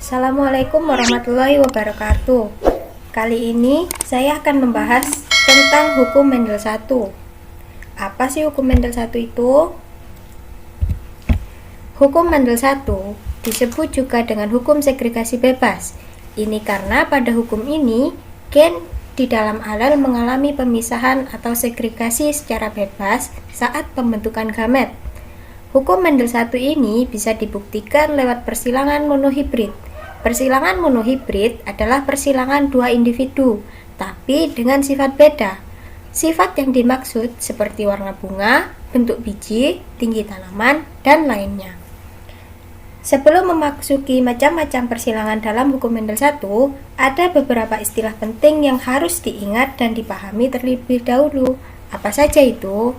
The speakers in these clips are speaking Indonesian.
Assalamualaikum warahmatullahi wabarakatuh. Kali ini saya akan membahas tentang hukum Mendel 1. Apa sih hukum Mendel 1 itu? Hukum Mendel 1 disebut juga dengan hukum segregasi bebas. Ini karena pada hukum ini gen di dalam alel mengalami pemisahan atau segregasi secara bebas saat pembentukan gamet. Hukum Mendel 1 ini bisa dibuktikan lewat persilangan monohibrid. Persilangan monohibrid adalah persilangan dua individu, tapi dengan sifat beda. Sifat yang dimaksud seperti warna bunga, bentuk biji, tinggi tanaman, dan lainnya. Sebelum memasuki macam-macam persilangan dalam hukum Mendel 1, ada beberapa istilah penting yang harus diingat dan dipahami terlebih dahulu. Apa saja itu?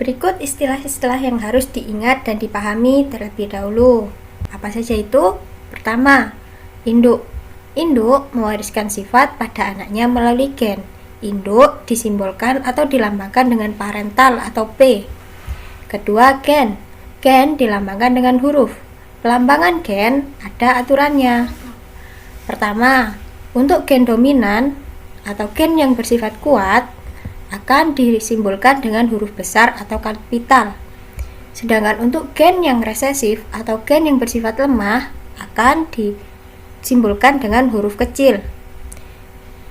Berikut istilah-istilah yang harus diingat dan dipahami terlebih dahulu. Apa saja itu? Pertama, induk. Induk mewariskan sifat pada anaknya melalui gen. Induk disimbolkan atau dilambangkan dengan parental atau P. Kedua, gen. Gen dilambangkan dengan huruf. Pelambangan gen ada aturannya. Pertama, untuk gen dominan atau gen yang bersifat kuat akan disimbolkan dengan huruf besar atau kapital. Sedangkan untuk gen yang resesif atau gen yang bersifat lemah akan disimbolkan dengan huruf kecil.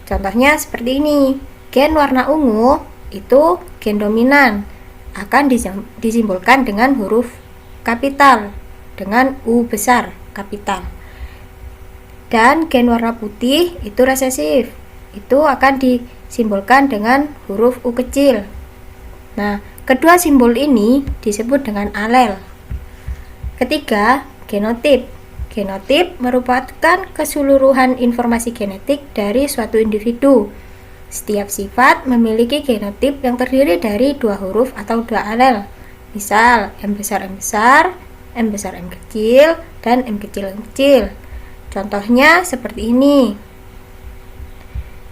Contohnya seperti ini. Gen warna ungu itu gen dominan akan disimbolkan dengan huruf kapital dengan U besar kapital. Dan gen warna putih itu resesif, itu akan disimbolkan dengan huruf U kecil. Nah, kedua simbol ini disebut dengan alel. Ketiga, genotip. Genotip merupakan keseluruhan informasi genetik dari suatu individu. Setiap sifat memiliki genotip yang terdiri dari dua huruf atau dua alel. Misal, M besar M besar, M besar M kecil, dan M kecil M kecil. Contohnya seperti ini.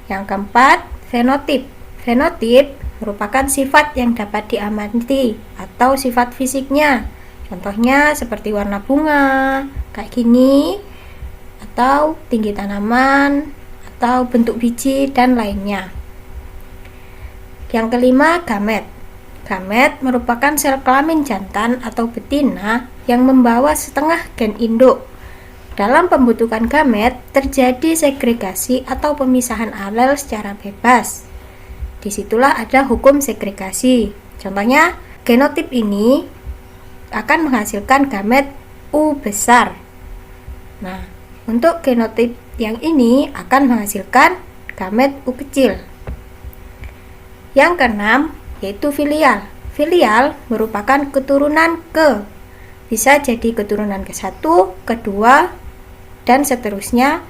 Yang keempat, fenotip. Fenotip merupakan sifat yang dapat diamati atau sifat fisiknya. Contohnya seperti warna bunga, kayak gini, atau tinggi tanaman, atau bentuk biji, dan lainnya. Yang kelima, gamet. Gamet merupakan sel kelamin jantan atau betina yang membawa setengah gen induk. Dalam pembentukan gamet, terjadi segregasi atau pemisahan alel secara bebas. Disitulah ada hukum segregasi. Contohnya, genotip ini akan menghasilkan gamet U besar. Nah, untuk genotip yang ini akan menghasilkan gamet U kecil. Yang keenam, yaitu filial. Filial merupakan keturunan ke. Bisa jadi keturunan ke-1, ke-2, dan seterusnya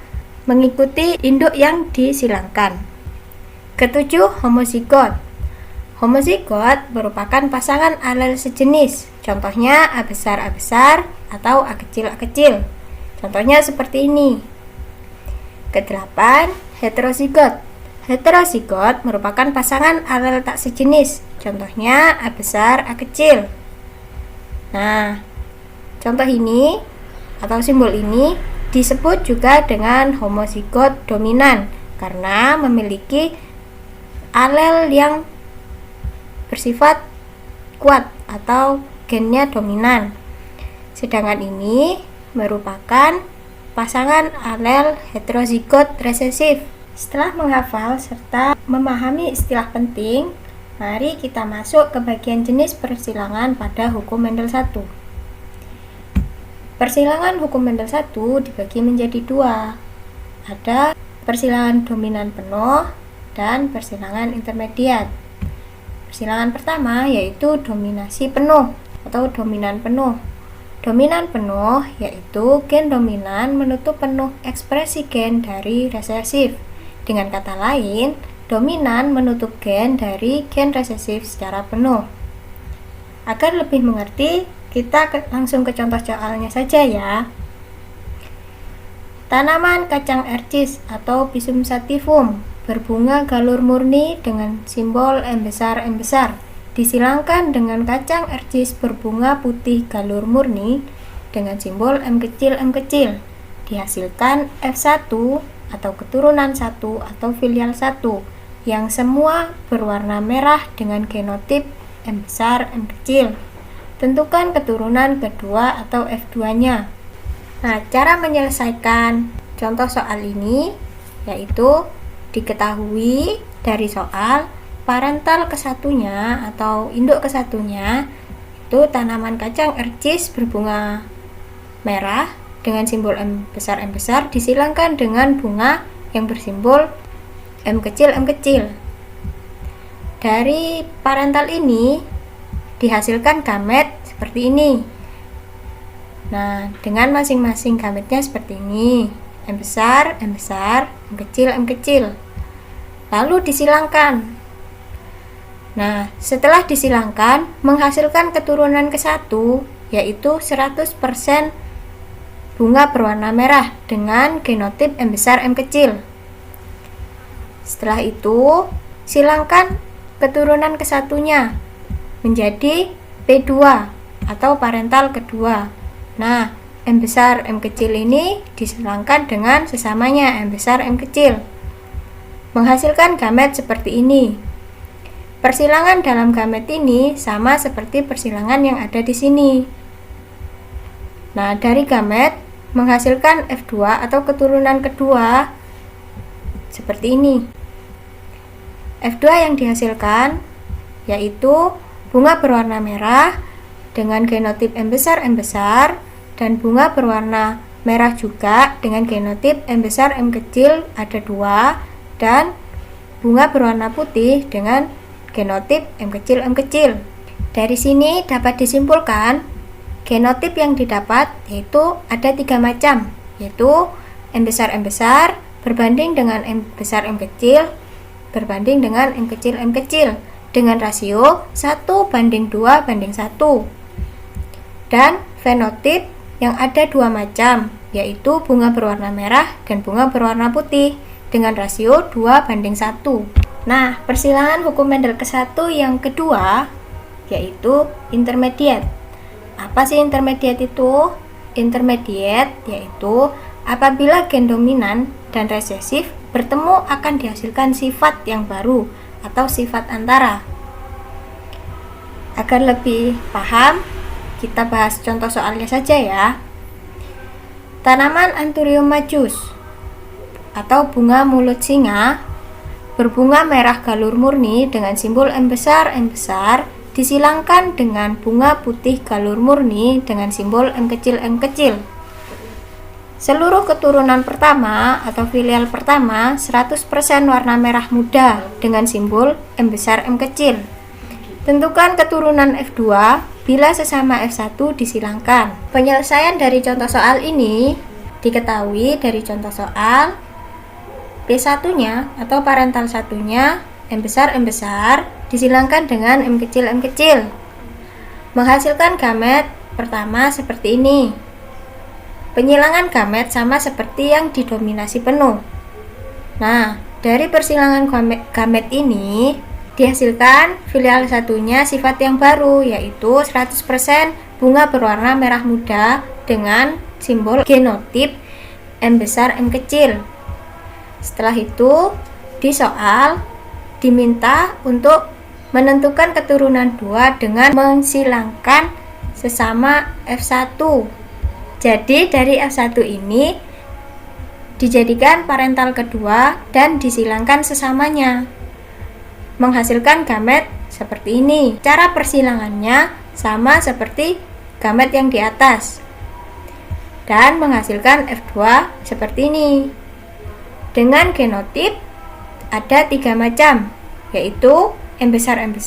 mengikuti induk yang disilangkan. Ketujuh, homozigot. Homozigot merupakan pasangan alel sejenis. Contohnya A besar atau A kecil. Contohnya seperti ini. Kedelapan, heterozigot. Heterozigot merupakan pasangan alel tak sejenis. Contohnya A besar, A kecil. Nah, contoh ini atau simbol ini disebut juga dengan homozigot dominan karena memiliki alel yang bersifat kuat atau gennya dominan. Sedangkan ini merupakan pasangan alel heterozigot resesif. Setelah menghafal serta memahami istilah penting, mari kita masuk ke bagian jenis persilangan pada hukum Mendel 1. Persilangan hukum Mendel 1 dibagi menjadi dua. Ada persilangan dominan penuh dan persilangan intermediat. Persilangan pertama yaitu dominasi penuh atau dominan penuh. Dominan penuh yaitu gen dominan menutup penuh ekspresi gen dari resesif. Dengan kata lain, dominan menutup gen dari gen resesif secara penuh. Agar lebih mengerti, kita langsung ke contoh soalnya saja ya. Tanaman kacang ercis atau Pisum sativum berbunga galur murni dengan simbol M besar disilangkan dengan kacang ercis berbunga putih galur murni dengan simbol M kecil. Dihasilkan F1 atau keturunan 1 atau filial 1 yang semua berwarna merah dengan genotip M besar, M kecil. Tentukan keturunan kedua atau F2-nya. Nah, cara menyelesaikan contoh soal ini yaitu diketahui dari soal parental kesatunya atau induk kesatunya itu tanaman kacang ercis berbunga merah dengan simbol M besar disilangkan dengan bunga yang bersimbol M kecil. Dari parental ini dihasilkan gamet seperti ini. Nah, dengan masing-masing gametnya seperti ini. M besar, M kecil. Lalu disilangkan. Nah, setelah disilangkan menghasilkan keturunan ke-1 yaitu 100% bunga berwarna merah dengan genotip M besar, M kecil. Setelah itu, silangkan keturunan ke-1-nya menjadi P2 atau parental kedua. Nah, M besar, M kecil ini disilangkan dengan sesamanya M besar, M kecil. Menghasilkan gamet seperti ini. Persilangan dalam gamet ini sama seperti persilangan yang ada di sini. Nah, dari gamet menghasilkan F2 atau keturunan kedua seperti ini. F2 yang dihasilkan yaitu bunga berwarna merah dengan genotip M besar dan bunga berwarna merah juga dengan genotip M besar, M kecil ada 2 dan bunga berwarna putih dengan genotip M kecil. Dari sini dapat disimpulkan genotip yang didapat yaitu ada 3 macam, yaitu M besar berbanding dengan M besar, M kecil berbanding dengan M kecil dengan rasio 1:2:1. Dan fenotip yang ada 2 macam, yaitu bunga berwarna merah dan bunga berwarna putih dengan rasio 2:1. Nah, persilangan hukum Mendel ke-1 yang kedua yaitu intermediate. Apa sih intermediate itu? Intermediate yaitu apabila gen dominan dan resesif bertemu akan dihasilkan sifat yang baru atau sifat antara. Agar lebih paham, kita bahas contoh soalnya saja ya. Tanaman Anthurium majus atau bunga mulut singa berbunga merah galur murni dengan simbol M besar disilangkan dengan bunga putih galur murni dengan simbol M kecil. Seluruh keturunan pertama atau filial pertama 100% warna merah muda dengan simbol M besar, M kecil. Tentukan keturunan F2 bila sesama F1 disilangkan. Penyelesaian dari contoh soal ini diketahui dari contoh soal P1-nya atau parental satunya M besar disilangkan dengan M kecil. Menghasilkan gamet pertama seperti ini. Penyilangan gamet sama seperti yang didominasi penuh. Nah, dari persilangan gamet ini dihasilkan filial satunya sifat yang baru yaitu 100% bunga berwarna merah muda dengan simbol genotip M besar, M kecil. Setelah itu, di soal diminta untuk menentukan keturunan 2 dengan mensilangkan sesama F1. Jadi dari F1 ini dijadikan parental kedua dan disilangkan sesamanya. Menghasilkan gamet seperti ini. Cara persilangannya sama seperti gamet yang di atas. Dan menghasilkan F2 seperti ini. Dengan genotip ada 3 macam, yaitu M besar, M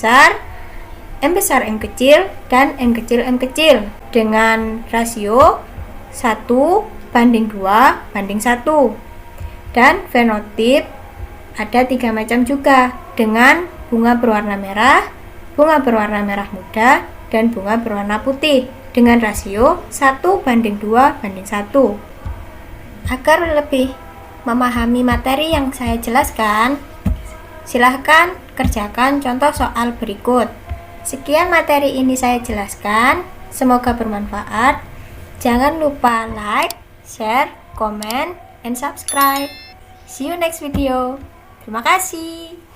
kecil, dan M kecil. Dengan rasio 1:2:1. Dan fenotip ada 3 macam juga, dengan bunga berwarna merah muda, dan bunga berwarna putih dengan rasio 1:2:1. Agar lebih memahami materi yang saya jelaskan, silahkan kerjakan contoh soal berikut. Sekian materi ini saya jelaskan, semoga bermanfaat. Jangan lupa like, share, comment, and subscribe. See you next video. Terima kasih.